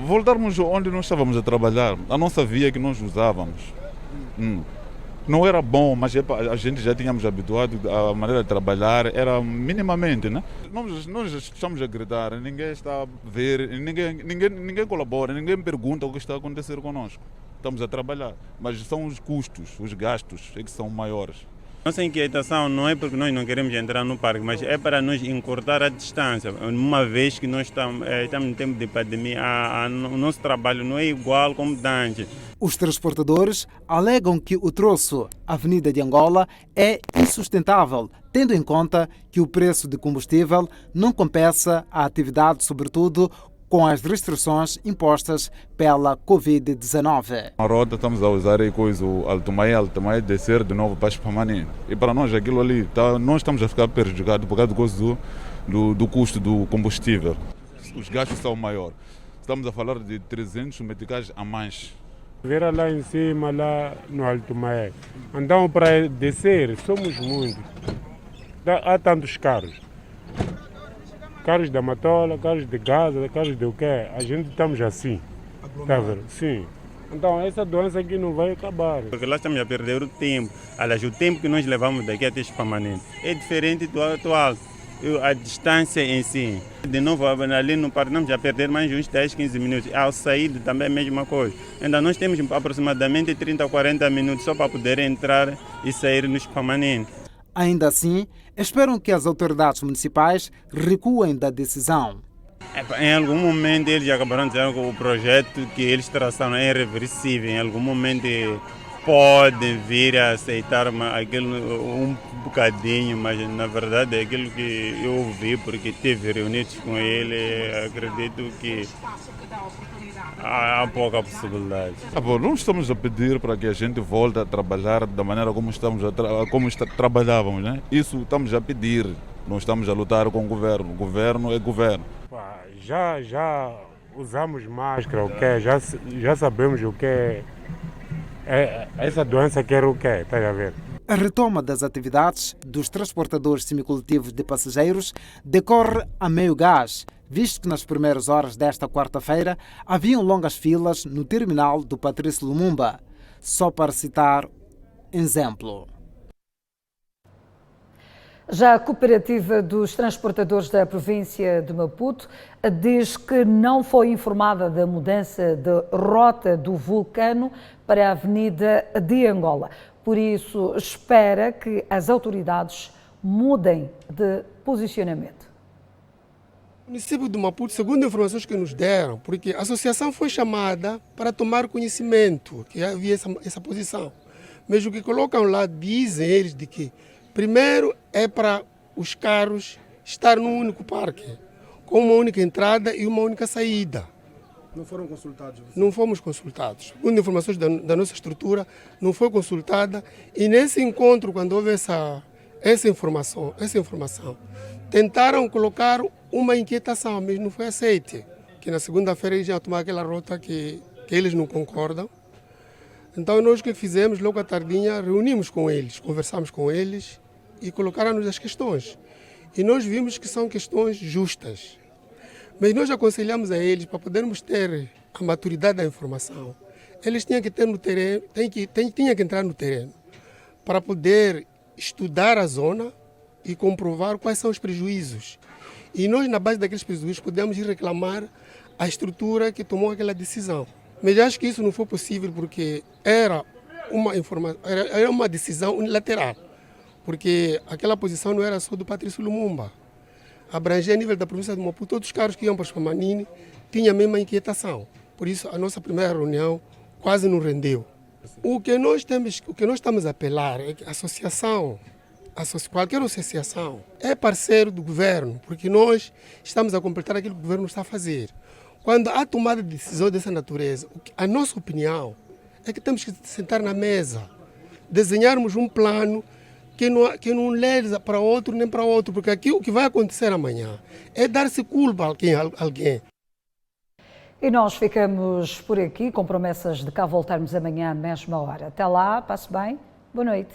Voltarmos onde nós estávamos a trabalhar, a nossa via que nós usávamos. Não era bom, mas a gente já tínhamos habituado, a maneira de trabalhar era minimamente, né? Nós estamos a gritar, ninguém está a ver, ninguém colabora, ninguém pergunta o que está a acontecer conosco. Estamos a trabalhar, mas são os custos, os gastos que são maiores. Nossa inquietação não é porque nós não queremos entrar no parque, mas é para nos encurtar a distância. Uma vez que nós estamos em tempo de pandemia, o nosso trabalho não é igual como antes. Os transportadores alegam que o troço Avenida de Angola é insustentável, tendo em conta que o preço de combustível não compensa a atividade, sobretudo com as restrições impostas pela Covid-19. A rota estamos a usar aí coisa, o Alto-Maia descer de novo para Chipamanine. E para nós aquilo ali, nós estamos a ficar prejudicados por causa do custo do combustível. os gastos são maiores. Estamos a falar de 300 meticais a mais. Vera lá em cima, lá no Alto Maé. Então, para descer, somos muitos. Há tantos carros. Carros da Matola, carros de Gaza, carros de o quê? A gente estamos assim. Tá vendo? Sim. Então, essa doença aqui não vai acabar. Porque lá estamos a perder o tempo. Aliás, o tempo que nós levamos daqui até Chipamanique é diferente do atual. A distância em si. De novo, ali no parque, estamos a perder mais uns 10, 15 minutos. Ao sair também é a mesma coisa. Ainda nós temos aproximadamente 30 a 40 minutos só para poder entrar e sair no Chipamanique. Ainda assim, esperam que as autoridades municipais recuem da decisão. Em algum momento eles acabaram dizendo que o projeto que eles traçaram é irreversível. Em algum momento podem vir a aceitar aquilo um bocadinho, mas na verdade é aquilo que eu ouvi, porque tive reunidos com ele, acredito que há pouca possibilidade. Não estamos a pedir para que a gente volte a trabalhar da maneira como trabalhávamos, né? Isso estamos a pedir, não estamos a lutar com o governo. O governo é governo. Já usamos máscara, o quê? Já sabemos o que é essa doença, que era o quê? Está a ver? A retoma das atividades dos transportadores semicoletivos de passageiros decorre a meio gás, visto que nas primeiras horas desta quarta-feira haviam longas filas no terminal do Patrício Lumumba. Só para citar exemplo. Já a Cooperativa dos Transportadores da província de Maputo diz que não foi informada da mudança de rota do Vulcano para a Avenida de Angola. Por isso, espera que as autoridades mudem de posicionamento. O município de Maputo, segundo informações que nos deram, porque a associação foi chamada para tomar conhecimento que havia essa posição. Mas o que colocam lá, dizem eles de que primeiro é para os carros estar num único parque, com uma única entrada e uma única saída. Não foram consultados? Não fomos consultados. Segundo informações da nossa estrutura, não foi consultada. E nesse encontro, quando houve essa informação, tentaram colocar uma inquietação, mas não foi aceite. Que na segunda-feira eles iam tomar aquela rota que eles não concordam. Então nós o que fizemos, logo à tardinha, reunimos com eles, conversamos com eles e colocaram-nos as questões. E nós vimos que são questões justas. Mas nós aconselhamos a eles, para podermos ter a maturidade da informação, eles tinham que ter no terreno, tinham que entrar no terreno para poder estudar a zona e comprovar quais são os prejuízos. E nós, na base daqueles prejuízos, podemos ir reclamar a estrutura que tomou aquela decisão. Mas acho que isso não foi possível porque era uma decisão unilateral, porque aquela posição não era só do Patrício Lumumba. Abrangia a nível da província de Maputo, todos os carros que iam para Chipamanique tinham a mesma inquietação. Por isso, a nossa primeira reunião quase não rendeu. O que nós estamos a apelar é que a associação, qualquer associação, é parceiro do governo, porque nós estamos a completar aquilo que o governo está a fazer. Quando há tomada de decisão dessa natureza, a nossa opinião é que temos que sentar na mesa, desenharmos um plano que não leva para outro nem para outro, porque aqui o que vai acontecer amanhã é dar-se culpa a alguém. E nós ficamos por aqui com promessas de cá voltarmos amanhã à mesma hora. Até lá, passe bem, boa noite.